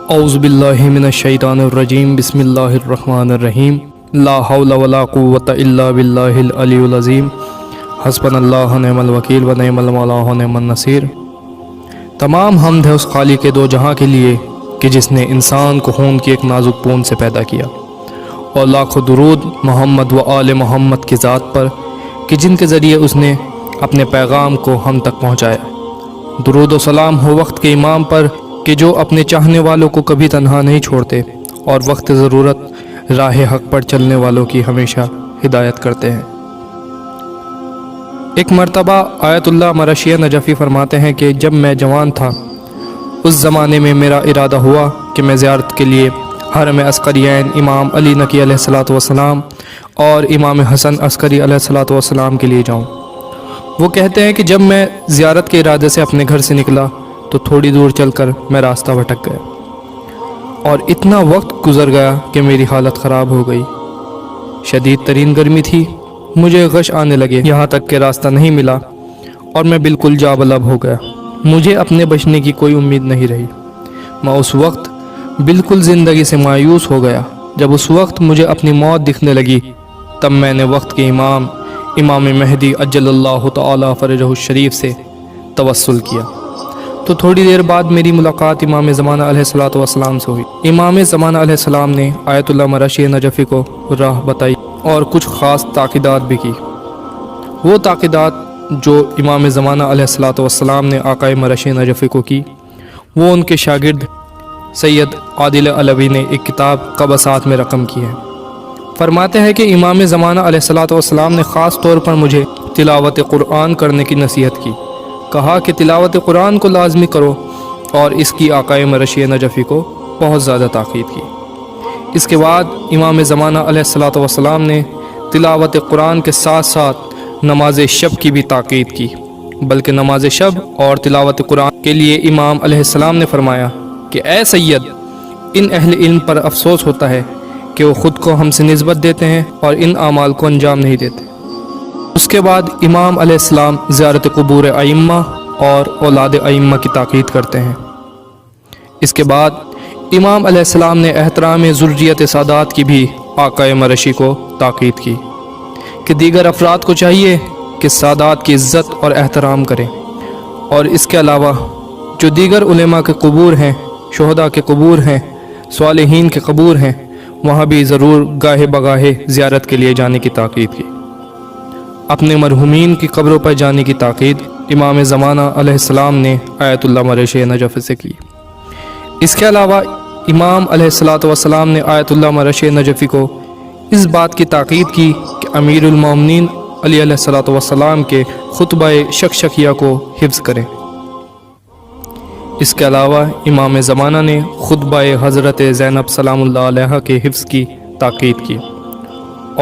اعوذ باللہ من الشیطان الرجیم بسم اللہ الرحمن الرحیم لا حول ولا قوة الا باللہ العلی العظیم حسبنا اللہ نعم الوکیل و نعم المولا و نعم النصیر۔ تمام حمد ہے اس خالق کے دو جہاں کے لیے کہ جس نے انسان کو خون کی ایک نازک پون سے پیدا کیا، اور لاکھوں درود محمد و آل محمد کی ذات پر کہ جن کے ذریعے اس نے اپنے پیغام کو ہم تک پہنچایا۔ درود و سلام ہو وقت کے امام پر کہ جو اپنے چاہنے والوں کو کبھی تنہا نہیں چھوڑتے اور وقت ضرورت راہ حق پر چلنے والوں کی ہمیشہ ہدایت کرتے ہیں۔ ایک مرتبہ آیت اللہ مرشی نجفی فرماتے ہیں کہ جب میں جوان تھا اس زمانے میں میرا ارادہ ہوا کہ میں زیارت کے لیے حرم عسکریین امام علی نقی علیہ الصلوۃ والسلام اور امام حسن عسکری علیہ الصلوۃ والسلام کے لیے جاؤں۔ وہ کہتے ہیں کہ جب میں زیارت کے ارادے سے اپنے گھر سے نکلا تو تھوڑی دور چل کر میں راستہ بھٹک گیا اور اتنا وقت گزر گیا کہ میری حالت خراب ہو گئی۔ شدید ترین گرمی تھی، مجھے غش آنے لگے، یہاں تک کہ راستہ نہیں ملا اور میں بالکل جا بلب ہو گیا۔ مجھے اپنے بچنے کی کوئی امید نہیں رہی۔ میں اس وقت بالکل زندگی سے مایوس ہو گیا۔ جب اس وقت مجھے اپنی موت دکھنے لگی تب میں نے وقت کے امام مہدی عجل اللہ تعالی فرجہ الشریف سے توسل کیا۔ تو تھوڑی دیر بعد میری ملاقات امام زمانہ علیہ الصلوۃ والسلام سے ہوئی۔ امام زمانہ علیہ السلام نے آیت اللہ مرشی نجفی کو راہ بتائی اور کچھ خاص تاکیدات بھی کی۔ وہ تاکیدات جو امام زمانہ علیہ الصلوۃ والسلام نے آقا مرشی نجفی کو کی وہ ان کے شاگرد سید عادل علوی نے ایک کتاب قبسات میں رقم کی ہے۔ فرماتے ہیں کہ امام زمانہ علیہ الصلوۃ والسلام نے خاص طور پر مجھے تلاوت قرآن کرنے کی نصیحت کی، کہا کہ تلاوت قرآن کو لازمی کرو، اور اس کی آقا مرشی نجفی کو بہت زیادہ تاکید کی۔ اس کے بعد امام زمانہ علیہ الصلوۃ والسلام نے تلاوت قرآن کے ساتھ ساتھ نماز شب کی بھی تاکید کی، بلکہ نماز شب اور تلاوت قرآن کے لیے امام علیہ السلام نے فرمایا کہ اے سید، ان اہل علم پر افسوس ہوتا ہے کہ وہ خود کو ہم سے نسبت دیتے ہیں اور ان اعمال کو انجام نہیں دیتے۔ اس کے بعد امام علیہ السلام زیارت قبور ائمہ اور اولاد ائمہ کی تاکید کرتے ہیں۔ اس کے بعد امام علیہ السلام نے احترام ذریت سادات کی بھی آقا مرشی کو تاکید کی کہ دیگر افراد کو چاہیے کہ سادات کی عزت اور احترام کریں، اور اس کے علاوہ جو دیگر علماء کے قبور ہیں، شہداء کے قبور ہیں، صالحین کے قبور ہیں، وہاں بھی ضرور گاہے بگاہے زیارت کے لیے جانے کی تاکید کی۔ اپنے مرحومین کی قبروں پر جانے کی تاکید امام زمانہ علیہ السلام نے آیت اللہ مرشی نجفی سے کی۔ اس کے علاوہ امام علیہ الصلوۃ والسلام نے آیت اللہ مرشی نجفی کو اس بات کی تاکید کی کہ امیر المومنین علی علیہ الصلوۃ والسلام کے خطبہ شکشکیہ کو حفظ کریں۔ اس کے علاوہ امام زمانہ نے خطبہ حضرت زینب سلام اللہ علیہ کے حفظ کی تاکید کی،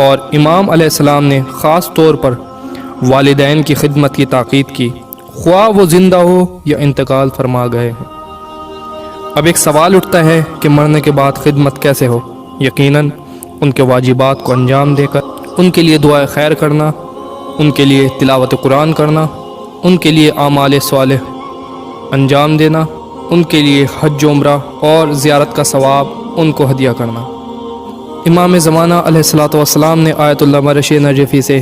اور امام علیہ السلام نے خاص طور پر والدین کی خدمت کی تاکید کی، خواہ وہ زندہ ہو یا انتقال فرما گئے ہیں۔ اب ایک سوال اٹھتا ہے کہ مرنے کے بعد خدمت کیسے ہو؟ یقیناً ان کے واجبات کو انجام دے کر، ان کے لیے دعائے خیر کرنا، ان کے لیے تلاوت قرآن کرنا، ان کے لیے اعمال صالح انجام دینا، ان کے لیے حج عمرہ اور زیارت کا ثواب ان کو ہدیہ کرنا۔ امام زمانہ علیہ الصلوۃ والسلام نے آیت اللہ مرشی نجفی سے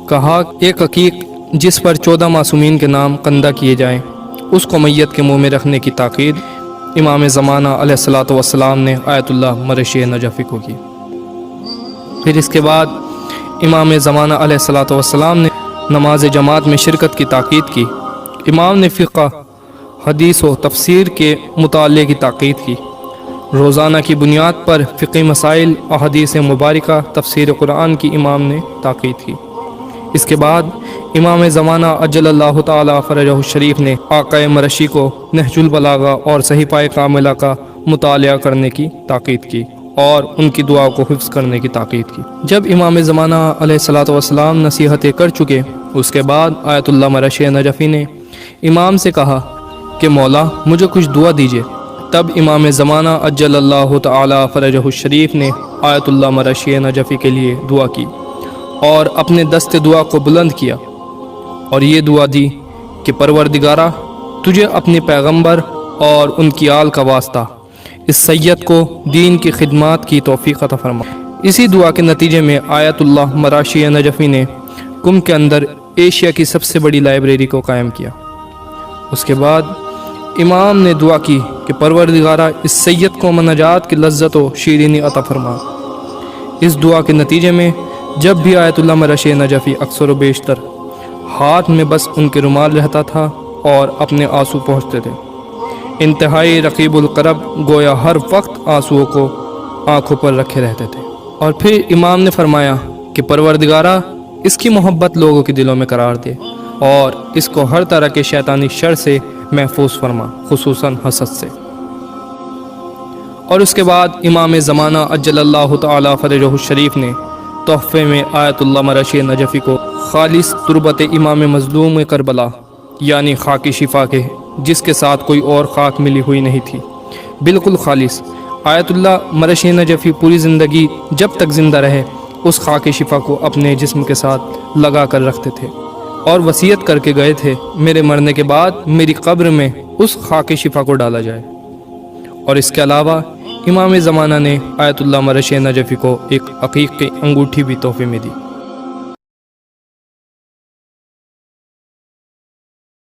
کہا ایک عقیق جس پر 14 معصومین کے نام کندہ کیے جائیں اس کو میت کے منہ میں رکھنے کی تاکید امام زمانہ علیہ الصلوۃ والسلام نے آیت اللہ مرشی نجفی کو کی۔ پھر اس کے بعد امام زمانہ علیہ الصلوۃ والسلام نے نماز جماعت میں شرکت کی تاکید کی۔ امام نے فقہ، حدیث و تفسیر کے مطالعے کی تاکید کی۔ روزانہ کی بنیاد پر فقہی مسائل، احادیث مبارکہ، تفسیر قرآن کی امام نے تاکید کی۔ اس کے بعد امام زمانہ عجل اللہ تعالی فرجہ الشریف نے آقا مرشی کو نہج البلاغہ اور صحیفہ کاملہ کا مطالعہ کرنے کی تاکید کی اور ان کی دعا کو حفظ کرنے کی تاکید کی۔ جب امام زمانہ علیہ الصلوۃ والسلام نصیحتیں کر چکے، اس کے بعد آیت اللہ مرشی نجفی نے امام سے کہا کہ مولا مجھے کچھ دعا دیجیے۔ تب امام زمانہ عجل اللہ تعالی فرجہ الشریف نے آیت اللہ مرشی نجفی کے لیے دعا کی اور اپنے دست دعا کو بلند کیا اور یہ دعا دی کہ پروردگارہ، تجھے اپنے پیغمبر اور ان کی آل کا واسطہ اس سید کو دین کی خدمات کی توفیق عطا فرما۔ اسی دعا کے نتیجے میں آیت اللہ مراشی نجفی نے کم کے اندر ایشیا کی سب سے بڑی لائبریری کو قائم کیا۔ اس کے بعد امام نے دعا کی کہ پروردگارہ اس سید کو امن نجات کی لذت و شیرینی عطا فرما۔ اس دعا کے نتیجے میں جب بھی آیت اللہ مراشی نجفی اکثر و بیشتر ہاتھ میں بس ان کے رومال رہتا تھا اور اپنے آنسو پہنچتے تھے۔ انتہائی رقیب القلب گویا ہر وقت آنسوؤں کو آنکھوں پر رکھے رہتے تھے۔ اور پھر امام نے فرمایا کہ پروردگارہ اس کی محبت لوگوں کے دلوں میں قرار دے اور اس کو ہر طرح کے شیطانی شر سے محفوظ فرما، خصوصاً حسد سے۔ اور اس کے بعد امام زمانہ اجل اللہ تعالی فرجہ الشریف نے تحفے میں آیت اللہ مراشی نجفی کو خالص تربت امام مظلوم کربلا یعنی خاک شفا کے، جس کے ساتھ کوئی اور خاک ملی ہوئی نہیں تھی، بالکل خالص۔ آیت اللہ مراشی نجفی پوری زندگی جب تک زندہ رہے اس خاک شفا کو اپنے جسم کے ساتھ لگا کر رکھتے تھے اور وصیت کر کے گئے تھے میرے مرنے کے بعد میری قبر میں اس خاک شفا کو ڈالا جائے۔ اور اس کے علاوہ امام زمانہ نے آیت اللہ مراشی نجفی کو ایک عقیق کی انگوٹھی بھی تحفے میں دی۔